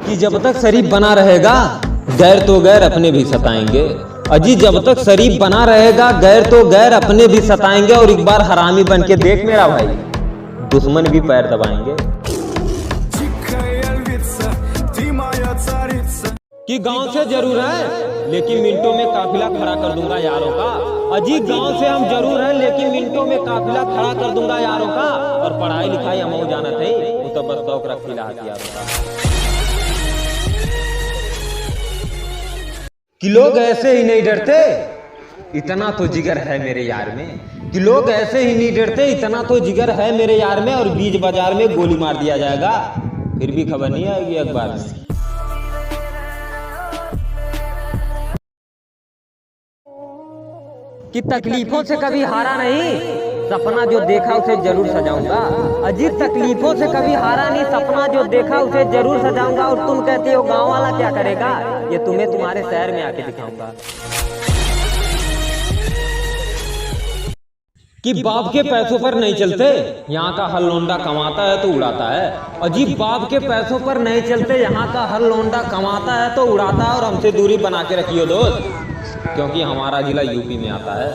कि जब तक शरीफ बना रहेगा गैर तो गैर अपने भी सताएंगे। अजी जब तक शरीफ बना रहेगा गैर तो गैर अपने भी सताएंगे। और एक बार हरामी बन के देख मेरा भाई, दुश्मन भी पैर दबाएंगे। कि गांव से जरूर है लेकिन मिनटों में काफिला खड़ा कर दूंगा यारों का। अजी गांव से हम जरूर हैं लेकिन मिनटों में काफिला खड़ा कर दूंगा यारों का। और पढ़ाई लिखाई हम जाना थे वो तो बस शौक रखी हथियारों का। कि लोग ऐसे ही नहीं डरते इतना तो जिगर है मेरे यार में। कि लोग ऐसे ही नहीं डरते इतना तो जिगर है मेरे यार में। और बीच बाजार में गोली मार दिया जाएगा फिर भी खबर नहीं आएगी अखबार में। कि तकलीफों से कभी हारा नहीं, सपना जो देखा उसे जरूर सजाऊंगा। अजीब तकलीफों से कभी हारा नहीं, सपना जो देखा उसे जरूर सजाऊंगा। और तुम कहते हो गांव वाला क्या करेगा, ये तुम्हें तुम्हारे शहर में आके दिखाऊंगा। कि बाप के पैसों पर नहीं चलते, यहाँ का हर लोंडा कमाता है तो उड़ाता है। अजीब बाप के पैसों पर नहीं चलते, यहाँ का हर लोंडा कमाता है तो उड़ाता है। और हमसे दूरी बना के रखियो दोस्त, क्योंकि हमारा जिला यूपी में आता है।